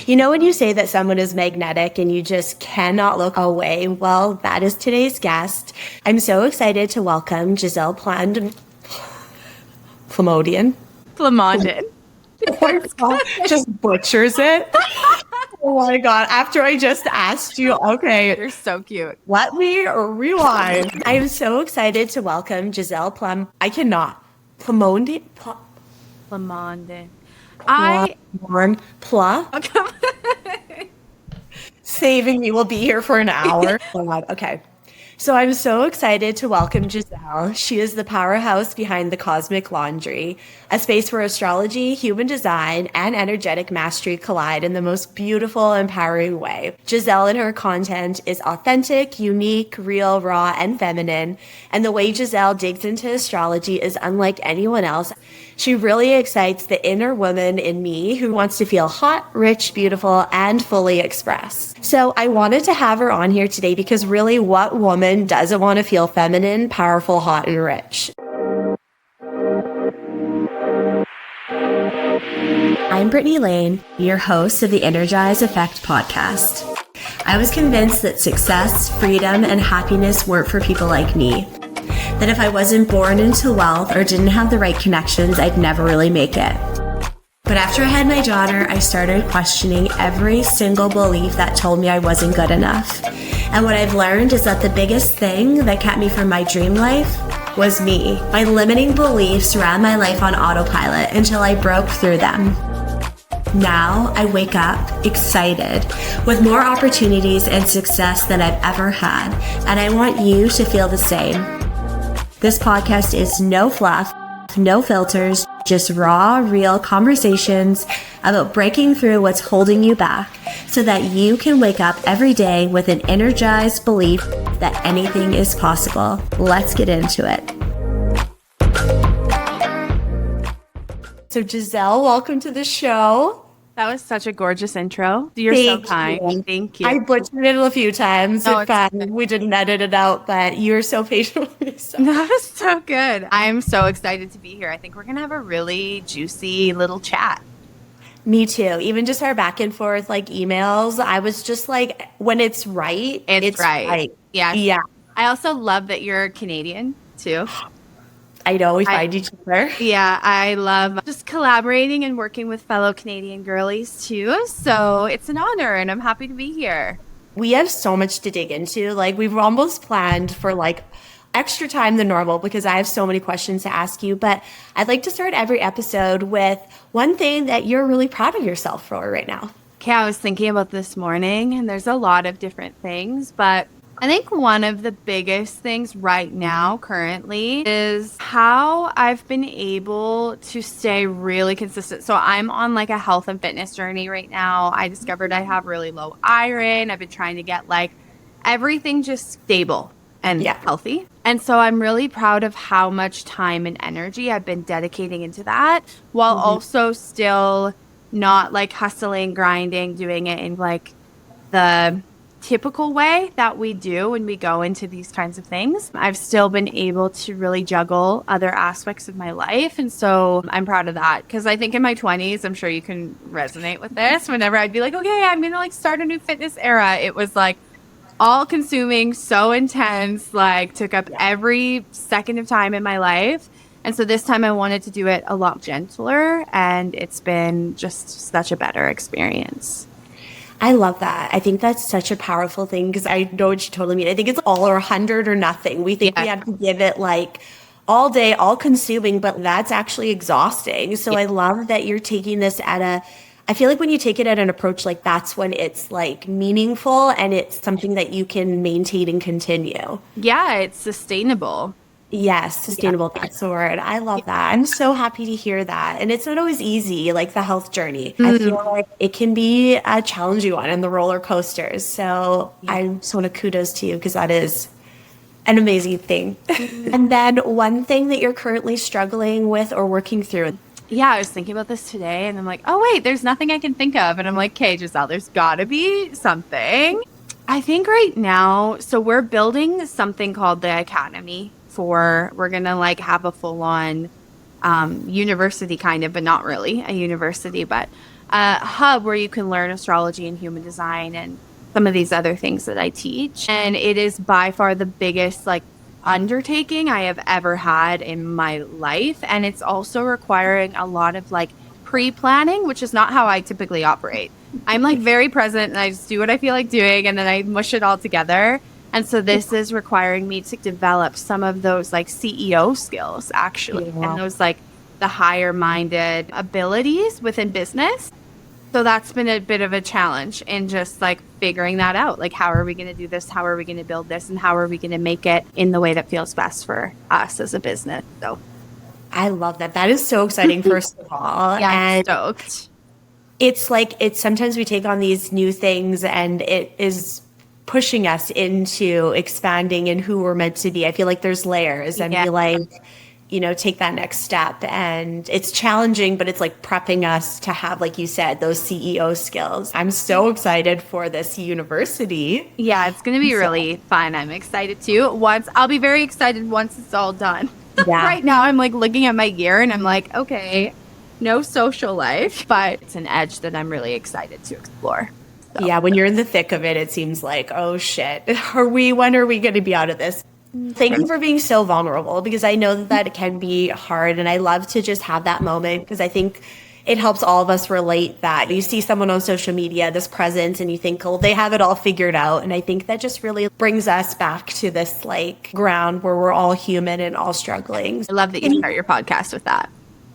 You know when you say that someone is magnetic and you just cannot look away? Well, that is today's guest. I'm so excited to welcome Gisele Plamondon. Plamondon. Oh my God, just butchers it. Oh my God, after I just asked you, okay. You're so cute. Let me rewind. I'm so excited to welcome Gisele Plamondon. Plamondon. Saving me. We'll be here for an hour. Oh God. Okay. So I'm so excited to welcome Gisele. She is the powerhouse behind the Cosmic Laundry, a space where astrology, human design, and energetic mastery collide in the most beautiful, empowering way. Gisele and her content is authentic, unique, real, raw, and feminine. And the way Gisele digs into astrology is unlike anyone else. She really excites the inner woman in me who wants to feel hot, rich, beautiful, and fully expressed. So I wanted to have her on here today because really, what woman doesn't want to feel feminine, powerful, hot, and rich? I'm Brittany Lane, your host of the Innergize Effect Podcast. I was convinced that success, freedom, and happiness weren't for people like me. That if I wasn't born into wealth or didn't have the right connections, I'd never really make it. But after I had my daughter, I started questioning every single belief that told me I wasn't good enough. And what I've learned is that the biggest thing that kept me from my dream life was me. My limiting beliefs ran my life on autopilot until I broke through them. Now I wake up excited with more opportunities and success than I've ever had. And I want you to feel the same. This podcast is no fluff, no filters, just raw, real conversations about breaking through what's holding you back so that you can wake up every day with an energized belief that anything is possible. Let's get into it. So Gisele, welcome to the show. That was such a gorgeous intro. You're so kind. Thank you. I butchered it a few times. No, we didn't edit it out, but you're so patient with me. So. That was so good. I'm so excited to be here. I think we're going to have a really juicy little chat. Me too. Even just our back and forth, like emails, I was just like, when it's right, it's right. Yeah. Yeah. I also love that you're Canadian too. I know we find each other. Yeah, I love just collaborating and working with fellow Canadian girlies too. So it's an honor and I'm happy to be here. We have so much to dig into. Like we've almost planned for like extra time than normal because I have so many questions to ask you. But I'd like to start every episode with one thing that you're really proud of yourself for right now. Okay, I was thinking about this morning and there's a lot of different things, but I think one of the biggest things right now currently is how I've been able to stay really consistent. So I'm on like a health and fitness journey right now. I discovered I have really low iron. I've been trying to get like everything just stable and healthy. And so I'm really proud of how much time and energy I've been dedicating into that while also still not like hustling, grinding, doing it in like the typical way that we do when we go into these kinds of things. I've still been able to really juggle other aspects of my life. And so I'm proud of that because I think in my 20s, I'm sure you can resonate with this. Whenever I'd be like, okay, I'm going to like start a new fitness era. It was like all consuming, so intense, like took up every second of time in my life. And so this time I wanted to do it a lot gentler and it's been just such a better experience. I love that. I think that's such a powerful thing because I know what you totally mean. I think it's all or 100 or nothing. We think we have to give it like all day, all consuming, but that's actually exhausting. So I love that you're taking this I feel like when you take it at an approach like that's when it's like meaningful and it's something that you can maintain and continue. Yeah, it's sustainable. Yes, sustainable. Yeah. That's the word. I love that. I'm so happy to hear that. And it's not always easy, like the health journey. I feel like it can be a challenging one and the roller coasters. So I just want to kudos to you because that is an amazing thing. And then one thing that you're currently struggling with or working through. Yeah, I was thinking about this today and I'm like, oh, wait, there's nothing I can think of. And I'm like, okay, Gisele, there's got to be something. I think right now, so we're building something called the Academy. We're going to like have a full on university kind of, but not really a university. But hub where you can learn astrology and human design and some of these other things that I teach. And it is by far the biggest like undertaking I have ever had in my life. And it's also requiring a lot of like pre-planning, which is not how I typically operate. I'm like very present and I just do what I feel like doing and then I mush it all together. And so this is requiring me to develop some of those like CEO skills actually, and those like the higher minded abilities within business. So that's been a bit of a challenge in just like figuring that out. Like, how are we going to do this? How are we going to build this? And how are we going to make it in the way that feels best for us as a business? So I love that. That is so exciting, first of all. Yeah, I'm and stoked. it's like, it's sometimes we take on these new things and it is pushing us into expanding in who we're meant to be. I feel like there's layers and we like, you know, take that next step. And it's challenging, but it's like prepping us to have, like you said, those CEO skills. I'm so excited for this university. Yeah, it's going to be really fun. I'm excited too. I'll be very excited once it's all done. Yeah. Right now, I'm like looking at my year and I'm like, okay, no social life, but it's an edge that I'm really excited to explore. So. Yeah, when you're in the thick of it, it seems like, oh shit, when are we going to be out of this? Thank you for being so vulnerable, because I know that it can be hard, and I love to just have that moment because I think it helps all of us relate that. You see someone on social media, this presence, and you think, oh, they have it all figured out. And I think that just really brings us back to this like ground where we're all human and all struggling. I love that you start your podcast with that.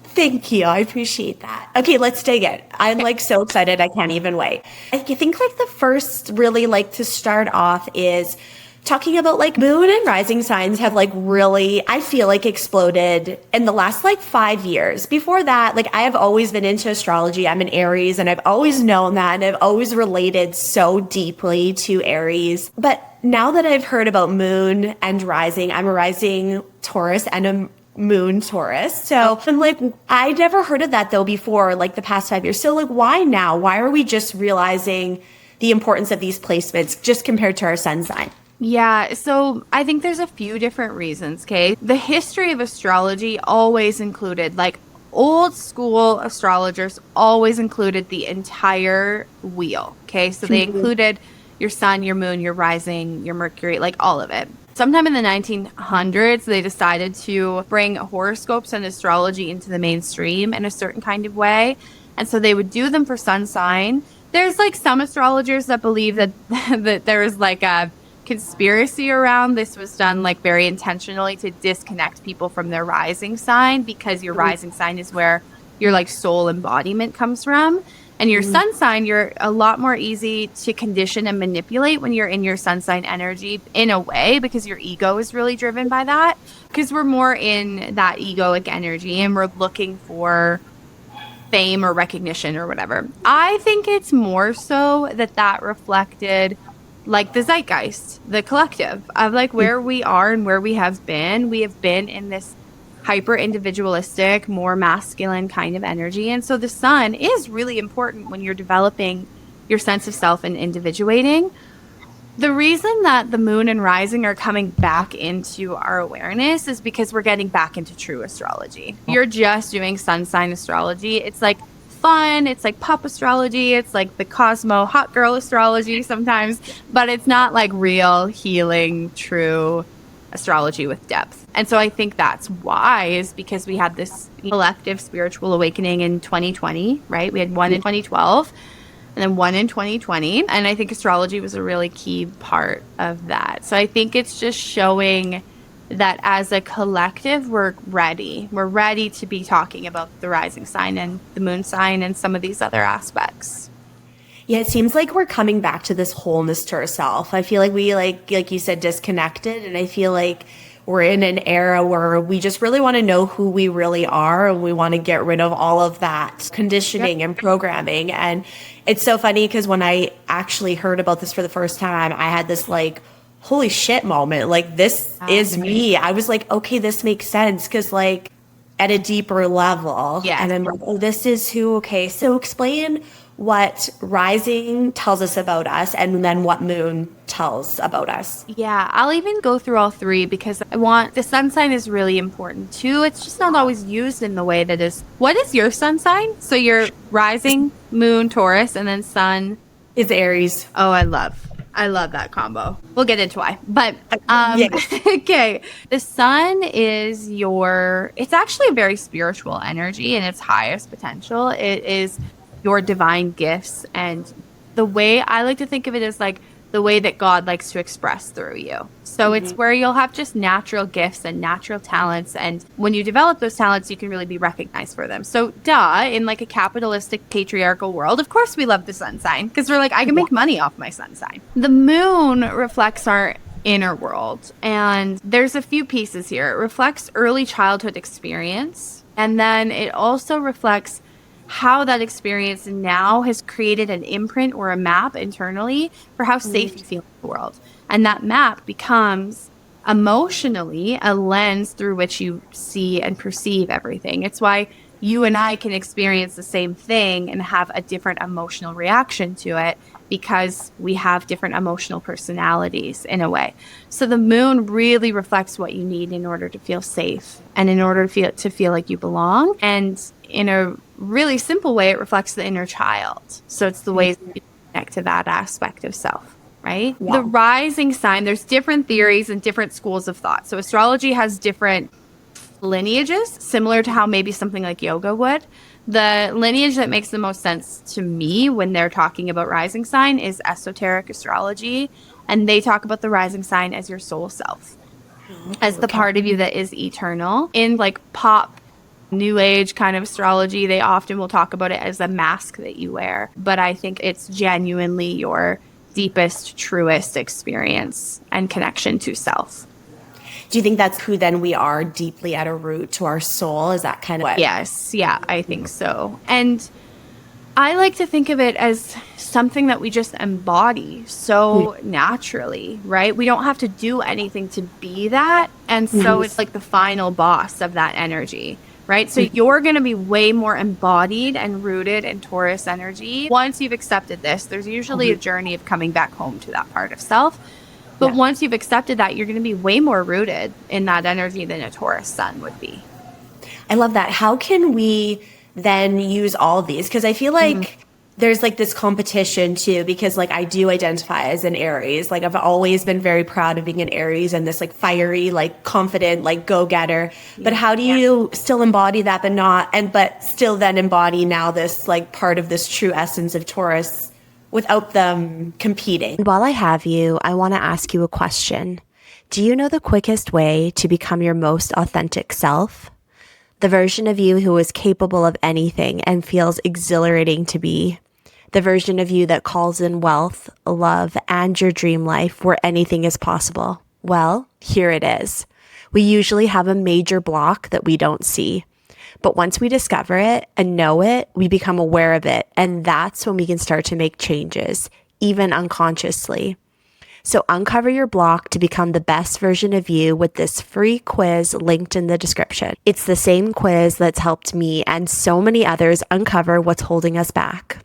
Thank you. I appreciate that. Okay, let's dig in. I'm like so excited. I can't even wait. I think like the first really like to start off is talking about like moon and rising signs have like really, I feel like, exploded in the last like 5 years. Before that, like I have always been into astrology. I'm an Aries and I've always known that, and I've always related so deeply to Aries. But now that I've heard about moon and rising, I'm a rising Taurus and a moon Taurus. So I'm like, I never heard of that though before, like the past 5 years. So like, why now? Why are we just realizing the importance of these placements just compared to our sun sign? Yeah, so I think there's a few different reasons, okay? The history of astrology always included, like, old school astrologers always included the entire wheel, okay? So they included your sun, your moon, your rising, your Mercury, like all of it. Sometime in the 1900s, they decided to bring horoscopes and astrology into the mainstream in a certain kind of way. And so they would do them for sun sign. There's like some astrologers that believe that that there was like a conspiracy around this was done like very intentionally to disconnect people from their rising sign, because your rising sign is where your like soul embodiment comes from, and your sun sign, you're a lot more easy to condition and manipulate when you're in your sun sign energy in a way, because your ego is really driven by that, because we're more in that egoic energy and we're looking for fame or recognition or whatever. I think it's more so that reflected like the zeitgeist, the collective of like where we are and where we have been. We have been in this hyper individualistic, more masculine kind of energy. And so the sun is really important when you're developing your sense of self and individuating. The reason that the moon and rising are coming back into our awareness is because we're getting back into true astrology. You're just doing sun sign astrology. It's like fun. It's like pop astrology. It's like the Cosmo hot girl astrology sometimes, but it's not like real healing, true astrology with depth. And so I think that's why, is because we had this collective spiritual awakening in 2020, right? We had one in 2012 and then one in 2020. And I think astrology was a really key part of that. So I think it's just showing that as a collective, we're ready. We're ready to be talking about the rising sign and the moon sign and some of these other aspects. Yeah, it seems like we're coming back to this wholeness to ourselves. I feel like we, like you said, disconnected. And I feel like we're in an era where we just really want to know who we really are. And we want to get rid of all of that conditioning and programming. And it's so funny because when I actually heard about this for the first time, I had this like, holy shit moment. Like, this is me. I was like, okay, this makes sense. Because like at a deeper level. Yeah. And I'm like, oh, this is who. Okay. So explain what rising tells us about us and then what moon tells about us. Yeah, I'll even go through all three because the sun sign is really important too. It's just not always used in the way that is. What is your sun sign? So your rising, moon, Taurus, and then sun is Aries. Oh, I love that combo. We'll get into why. But yes. Okay. The sun is it's actually a very spiritual energy in its highest potential. It is your divine gifts, and the way I like to think of it is like the way that God likes to express through you. So it's where you'll have just natural gifts and natural talents, and when you develop those talents, you can really be recognized for them. So in like a capitalistic patriarchal world, of course we love the sun sign because we're like, I can make money off my sun sign. The moon reflects our inner world, and there's a few pieces here. It reflects early childhood experience, and then it also reflects how that experience now has created an imprint or a map internally for how safe you feel in the world. And that map becomes emotionally a lens through which you see and perceive everything. It's why you and I can experience the same thing and have a different emotional reaction to it, because we have different emotional personalities in a way. So the moon really reflects what you need in order to feel safe and in order to feel like you belong. And in a really simple way, it reflects the inner child. So it's the ways you connect to that aspect of self, right? Yeah. The rising sign, there's different theories and different schools of thought. So astrology has different lineages, similar to how maybe something like yoga would. The lineage that makes the most sense to me when they're talking about rising sign is esoteric astrology. And they talk about the rising sign as your soul self, as the part of you that is eternal. In like pop, new age kind of astrology, they often will talk about it as a mask that you wear. But I think it's genuinely your deepest, truest experience and connection to self. Do you think that's who then we are deeply at a root, to our soul? Is that kind of what? Yes. Yeah, I think so. And I like to think of it as something that we just embody so naturally, right? We don't have to do anything to be that. And so it's like the final boss of that energy, right? So you're going to be way more embodied and rooted in Taurus energy. Once you've accepted this, there's usually a journey of coming back home to that part of self. But once you've accepted that, you're going to be way more rooted in that energy than a Taurus sun would be. I love that. How can we then use all of these? Because I feel like there's like this competition too, because like I do identify as an Aries. Like I've always been very proud of being an Aries and this like fiery, like confident, like go-getter. But how do you still embody that but still then embody now this like part of this true essence of Taurus without them competing? While I have you, I want to ask you a question. Do you know the quickest way to become your most authentic self? The version of you who is capable of anything and feels exhilarating to be. The version of you that calls in wealth, love, and your dream life where anything is possible. Well, here it is. We usually have a major block that we don't see. But once we discover it and know it, we become aware of it. And that's when we can start to make changes, even unconsciously. So uncover your block to become the best version of you with this free quiz linked in the description. It's the same quiz that's helped me and so many others uncover what's holding us back.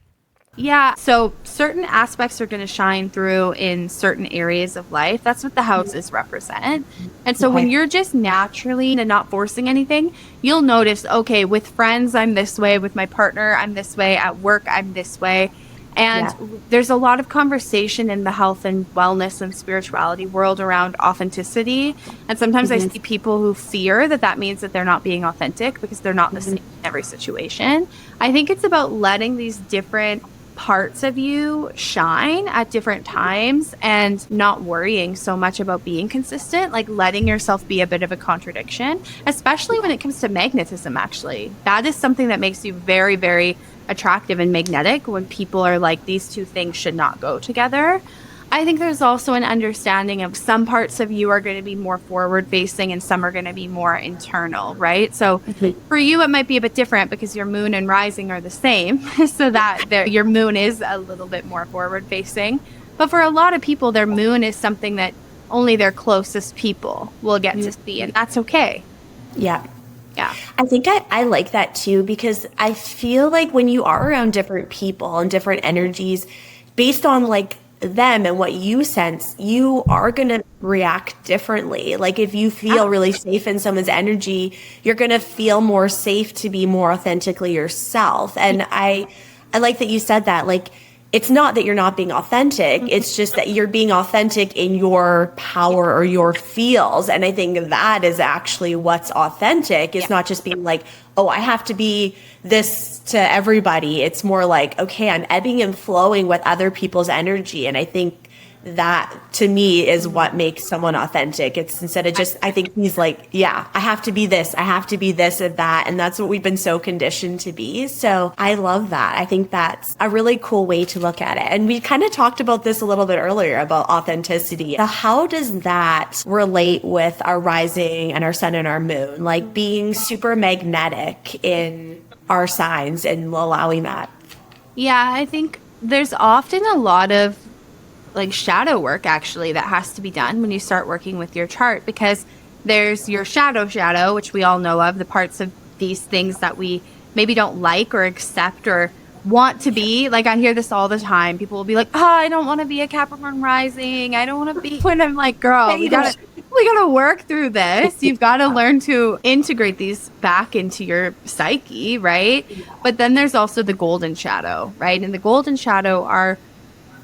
Yeah, so certain aspects are going to shine through in certain areas of life. That's what the houses represent. And so when you're just naturally and not forcing anything, you'll notice, okay, with friends, I'm this way. With my partner, I'm this way. At work, I'm this way. And there's a lot of conversation in the health and wellness and spirituality world around authenticity. And sometimes I see people who fear that means that they're not being authentic because they're not the same in every situation. I think it's about letting these different parts of you shine at different times and not worrying so much about being consistent, like letting yourself be a bit of a contradiction, especially when it comes to magnetism. Actually, that is something that makes you very, very attractive and magnetic when people are like, these two things should not go together. I think there's also an understanding of some parts of you are going to be more forward facing and some are going to be more internal, right? So for you, it might be a bit different because your moon and rising are the same. So that your moon is a little bit more forward facing. But for a lot of people, their moon is something that only their closest people will get to see. And that's okay. Yeah. Yeah. I think I like that too, because I feel like when you are around different people and different energies, based on like them and what you sense, you are going to react differently. Like if you feel really safe in someone's energy, you're going to feel more safe to be more authentically yourself. And I like that you said that. Like, it's not that you're not being authentic. It's just that you're being authentic in your power or your feels. And I think that is actually what's authentic. It's not just being like, oh, I have to be this to everybody. It's more like, okay, I'm ebbing and flowing with other people's energy. And I think that to me is what makes someone authentic. It's instead of just, I think he's like, yeah, I have to be this, I have to be this and that. And that's what we've been so conditioned to be. So I love that. I think that's a really cool way to look at it. And we kind of talked about this a little bit earlier about authenticity. So how does that relate with our rising and our sun and our moon? Like being super magnetic in our signs and allowing that. Yeah, I think there's often a lot of like shadow work actually that has to be done when you start working with your chart, because there's your shadow, which we all know of, the parts of these things that we maybe don't like or accept or want to be. Like I hear this all the time. People will be like, oh, I don't want to be a Capricorn rising. I don't want to be, when I'm like, girl, we gotta work through this. You've got to learn to integrate these back into your psyche, right? But then there's also the golden shadow, right? And the golden shadow are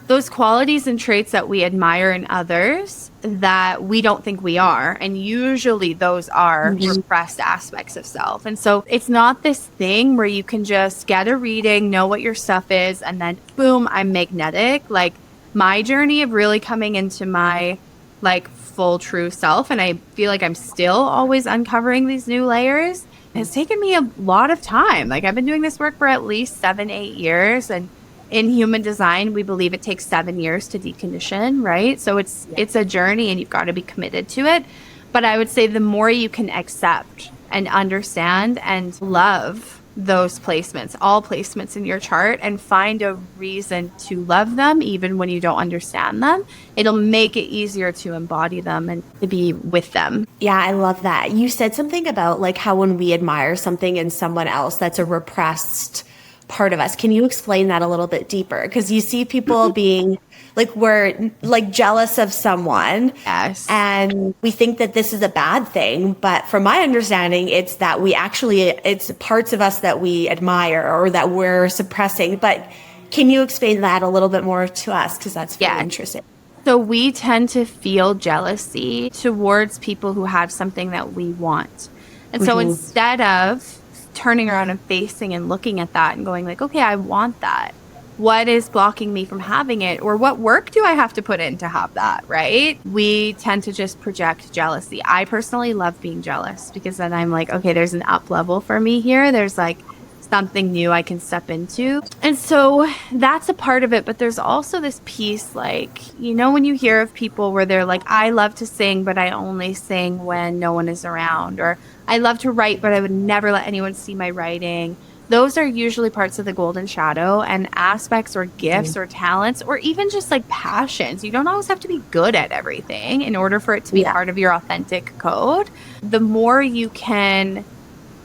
those qualities and traits that we admire in others that we don't think we are. And usually those are repressed aspects of self. And so it's not this thing where you can just get a reading, know what your stuff is, and then boom, I'm magnetic. Like my journey of really coming into my like full true self, and I feel like I'm still always uncovering these new layers, has taken me a lot of time. Like I've been doing this work for at least 7-8 years, and in human design, we believe it takes 7 years to decondition, right? So it's a journey and you've got to be committed to it. But I would say the more you can accept and understand and love those placements, all placements in your chart, and find a reason to love them even when you don't understand them, it'll make it easier to embody them and to be with them. Yeah, I love that. You said something about like how when we admire something in someone else, that's a repressed part of us. Can you explain that a little bit deeper? Because you see people being like, we're like jealous of someone. Yes. And we think that this is a bad thing. But from my understanding, it's that it's parts of us that we admire or that we're suppressing. But can you explain that a little bit more to us? Because that's very interesting. So we tend to feel jealousy towards people who have something that we want. And so instead of turning around and facing and looking at that and going like, okay, I want that. What is blocking me from having it? Or what work do I have to put in to have that, right? We tend to just project jealousy. I personally love being jealous because then I'm like, okay, there's an up level for me here. There's like something new I can step into. And so that's a part of it. But there's also this piece like, you know, when you hear of people where they're like, I love to sing, but I only sing when no one is around, or I love to write, but I would never let anyone see my writing. Those are usually parts of the golden shadow and aspects or gifts or talents or even just like passions. You don't always have to be good at everything in order for it to be part of your authentic code. The more you can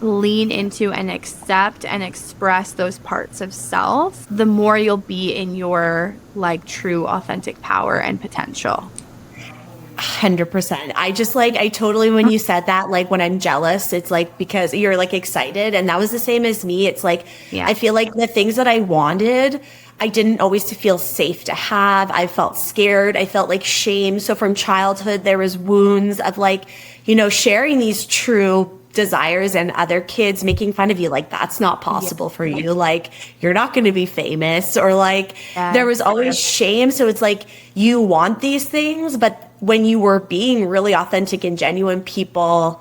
lean into and accept and express those parts of self, the more you'll be in your like true authentic power and potential. 100%. I totally, when you said that, like when I'm jealous, it's like because you're like excited. And that was the same as me. It's like, I feel like the things that I wanted, I didn't always feel safe to have. I felt scared. I felt like shame. So from childhood, there was wounds of like, you know, sharing these true desires and other kids making fun of you. Like, that's not possible for you. Like, you're not going to be famous, or like there was always shame. So it's like, you want these things, but when you were being really authentic and genuine, people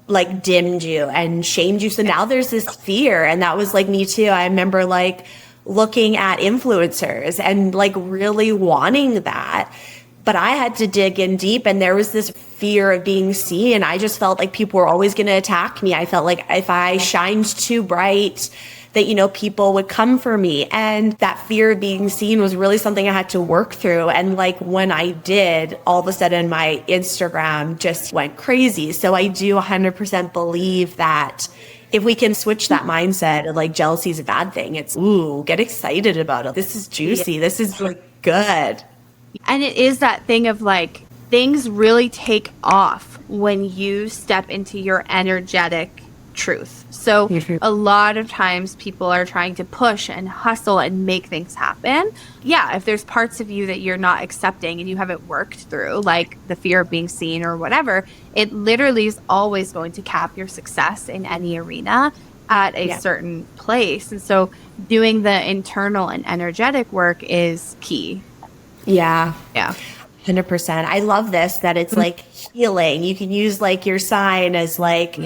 like dimmed you and shamed you. So now there's this fear. And that was like me too. I remember like looking at influencers and like really wanting that. But I had to dig in deep, and there was this fear of being seen. I just felt like people were always going to attack me. I felt like if I shined too bright, that, you know, people would come for me. And that fear of being seen was really something I had to work through. And like when I did, all of a sudden my Instagram just went crazy. So I do 100% believe that if we can switch that mindset of like jealousy is a bad thing, it's, ooh, get excited about it. This is juicy. This is like good. And it is that thing of like, things really take off when you step into your energetic truth. So a lot of times people are trying to push and hustle and make things happen. Yeah, if there's parts of you that you're not accepting and you haven't worked through, like the fear of being seen or whatever, it literally is always going to cap your success in any arena at a certain place. And so doing the internal and energetic work is key. Yeah. 100%. I love this, that it's like healing. You can use like your sign as like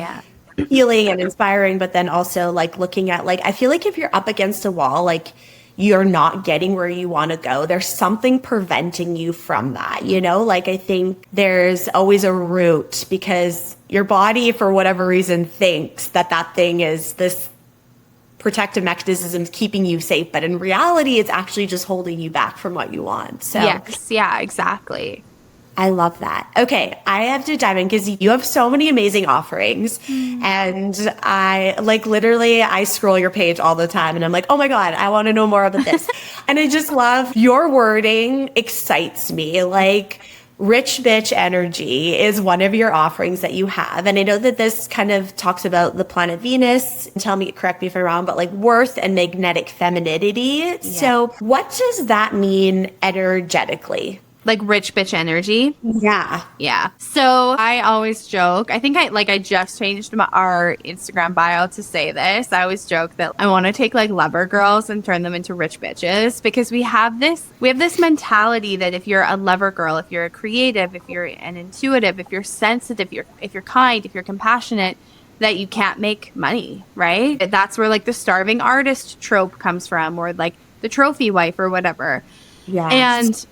healing and inspiring, but then also like looking at like, I feel like if you're up against a wall, like you're not getting where you want to go, there's something preventing you from that, you know? Like I think there's always a root because your body, for whatever reason, thinks that that thing is this protective mechanism keeping you safe, but in reality, it's actually just holding you back from what you want. So yes, yeah, exactly. I love that. Okay, I have to dive in because you have so many amazing offerings. And I like literally, I scroll your page all the time and I'm like, oh my God, I want to know more about this. And I just love your wording excites me. Like rich bitch energy is one of your offerings that you have. And I know that this kind of talks about the planet Venus. Correct me if I'm wrong, but like worth and magnetic femininity. Yeah. So what does that mean energetically? Like rich bitch energy. Yeah. So I always joke, I think I just changed our Instagram bio to say this. I always joke that I want to take like lover girls and turn them into rich bitches because we have this mentality that if you're a lover girl, if you're a creative, if you're an intuitive, if you're sensitive, if you're kind, if you're compassionate, that you can't make money, right? That's where like the starving artist trope comes from, or like the trophy wife or whatever. Yes. And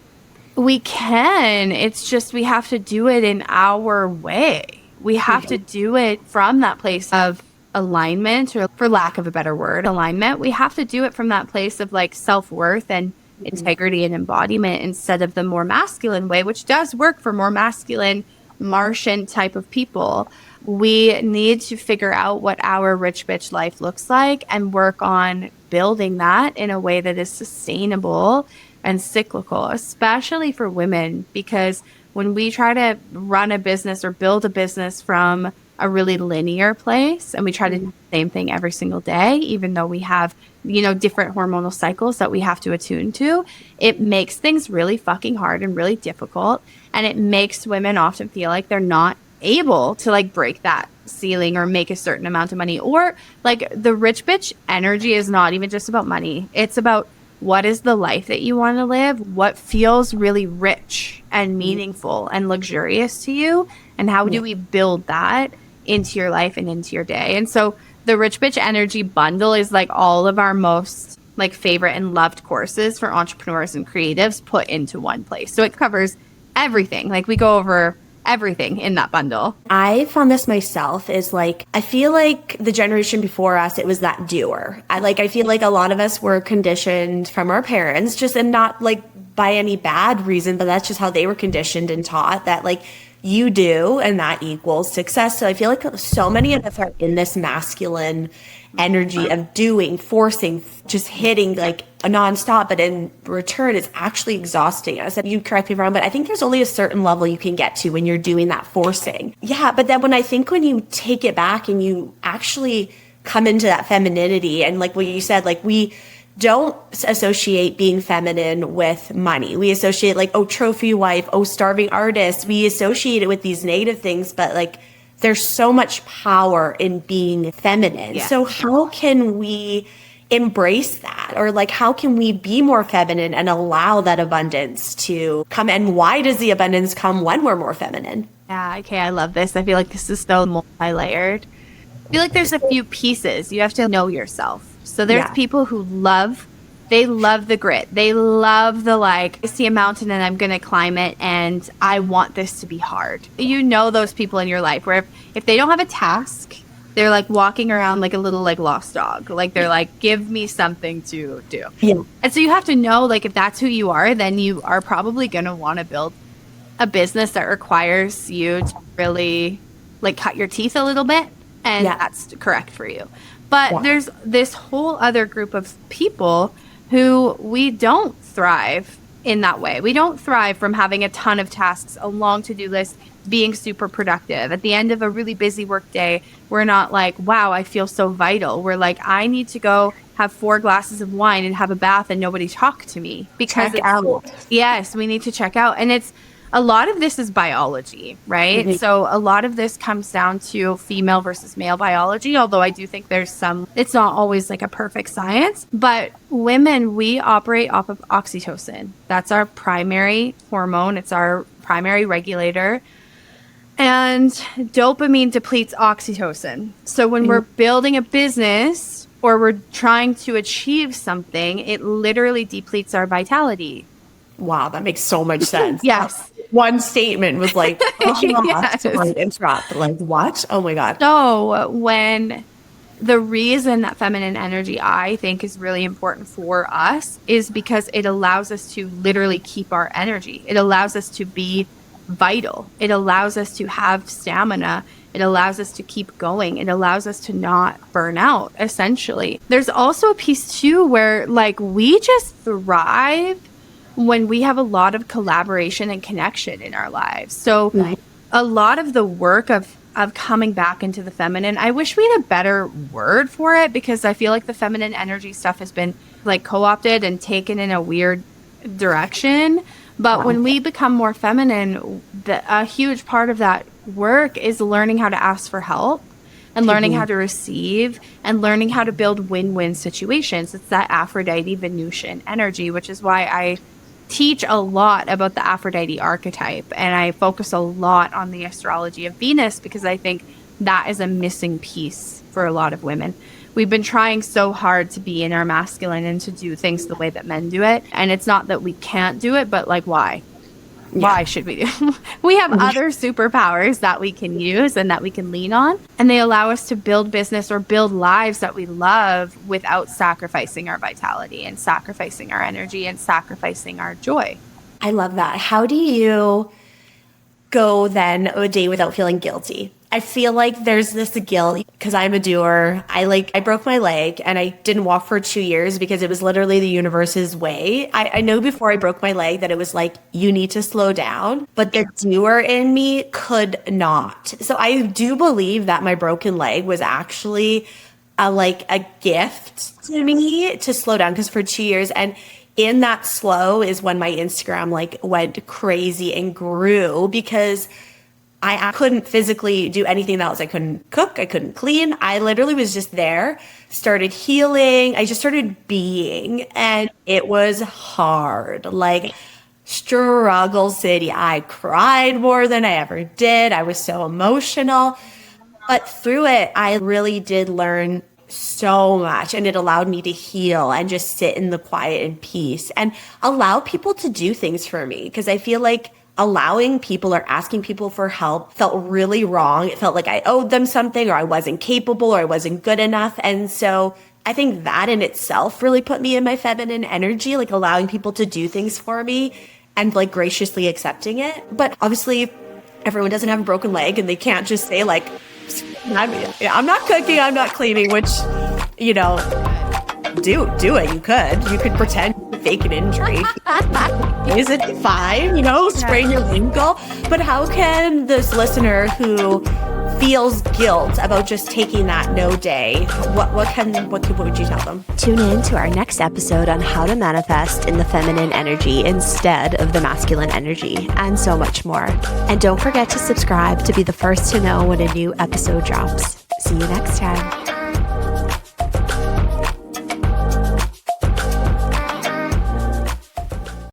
we can. It's just we have to do it in our way. We have to do it from that place of alignment, or for lack of a better word, alignment. We have to do it from that place of like self-worth and integrity and embodiment instead of the more masculine way, which does work for more masculine Martian type of people. We need to figure out what our rich bitch life looks like and work on building that in a way that is sustainable and cyclical, especially for women, because when we try to run a business or build a business from a really linear place and we try to do the same thing every single day, even though we have, you know, different hormonal cycles that we have to attune to, it makes things really fucking hard and really difficult. And it makes women often feel like they're not able to like break that ceiling or make a certain amount of money. Or like the rich bitch energy is not even just about money. It's about what is the life that you want to live? What feels really rich and meaningful and luxurious to you? And how do we build that into your life and into your day? And so the Rich Bitch Energy Bundle is like all of our most like favorite and loved courses for entrepreneurs and creatives put into one place. So it covers everything. Like we go over everything in that bundle. I found this myself is like, I feel like the generation before us, it was that doer. I feel like a lot of us were conditioned from our parents, just, and not like by any bad reason, but that's just how they were conditioned and taught that like you do, and that equals success. So I feel like so many of us are in this masculine energy of doing, forcing, just hitting like a nonstop, but in return, it's actually exhausting us. And you correct me if I'm wrong, but I think there's only a certain level you can get to when you're doing that forcing. Yeah, but then when you take it back and you actually come into that femininity, and like what you said, like we don't associate being feminine with money. We associate like, oh, trophy wife, oh, starving artist. We associate it with these negative things, but like there's so much power in being feminine. Yeah. So how can we embrace that? Or like, how can we be more feminine and allow that abundance to come? And why does the abundance come when we're more feminine? Yeah, okay, I love this. I feel like this is so multi-layered. I feel like there's a few pieces. You have to know yourself. So there's people who love the grit. They love the like, I see a mountain and I'm going to climb it and I want this to be hard. You know those people in your life where if they don't have a task They're like walking around like a little like lost dog. Like they're like, give me something to do. Yeah. And so you have to know, like, if that's who you are, then you are probably going to want to build a business that requires you to really like cut your teeth a little bit. And that's correct for you. But there's this whole other group of people who we don't thrive in that way. We don't thrive from having a ton of tasks, a long to-do list, being super productive. At the end of a really busy work day, we're not like, wow, I feel so vital. We're like, I need to go have 4 glasses of wine and have a bath and nobody talk to me. Because check out. Yes, we need to check out. And it's a lot of this is biology, right? Mm-hmm. So a lot of this comes down to female versus male biology, although I do think there's some, it's not always like a perfect science. But women, we operate off of oxytocin. That's our primary hormone. It's our primary regulator. And dopamine depletes oxytocin. So when we're building a business or we're trying to achieve something, it literally depletes our vitality. Wow, that makes so much sense. Yes. One statement was like, yes. Interrupt. Like, what? Oh my God. So when the reason that feminine energy, I think, is really important for us is because it allows us to literally keep our energy. It allows us to be vital. It allows us to have stamina. It allows us to keep going. It allows us to not burn out, essentially. There's also a piece too where like we just thrive when we have a lot of collaboration and connection in our lives. So a lot of the work of coming back into the feminine, I wish we had a better word for it, because I feel like the feminine energy stuff has been like co-opted and taken in a weird direction. But when we become more feminine, a huge part of that work is learning how to ask for help and learning how to receive and learning how to build win-win situations. It's that Aphrodite Venusian energy, which is why I teach a lot about the Aphrodite archetype, and I focus a lot on the astrology of Venus, because I think that is a missing piece for a lot of women. We've been trying so hard to be in our masculine and to do things the way that men do it. And it's not that we can't do it, but like, why? Yeah. Why should we do? We have other superpowers that we can use and that we can lean on. And they allow us to build business or build lives that we love without sacrificing our vitality and sacrificing our energy and sacrificing our joy. I love that. How do you go then a day without feeling guilty? I feel like there's this guilt because I'm a doer. I broke my leg and I didn't walk for 2 years because it was literally the universe's way. I know before I broke my leg that it was like, you need to slow down, but the doer in me could not. So I do believe that my broken leg was actually a gift to me to slow down, because for 2 years, and in that slow is when my Instagram went crazy and grew, because I couldn't physically do anything else. I couldn't cook. I couldn't clean. I literally was just there, started healing. I just started being, and it was hard. Like, struggle city. I cried more than I ever did. I was so emotional. But through it, I really did learn so much, and it allowed me to heal and just sit in the quiet and peace and allow people to do things for me, because I feel like allowing people or asking people for help felt really wrong. It felt like I owed them something, or I wasn't capable, or I wasn't good enough. And so I think that in itself really put me in my feminine energy, like allowing people to do things for me and like graciously accepting it. But obviously everyone doesn't have a broken leg, and they can't just say like, I'm not cooking, I'm not cleaning, which, you know, do it. You could pretend to fake an injury. Is it fine? You know, sprain your ankle. But how can this listener who feels guilt about just taking that no day, what would you tell them? Tune in to our next episode on how to manifest in the feminine energy instead of the masculine energy, and so much more. And don't forget to subscribe to be the first to know when a new episode drops. See you next time.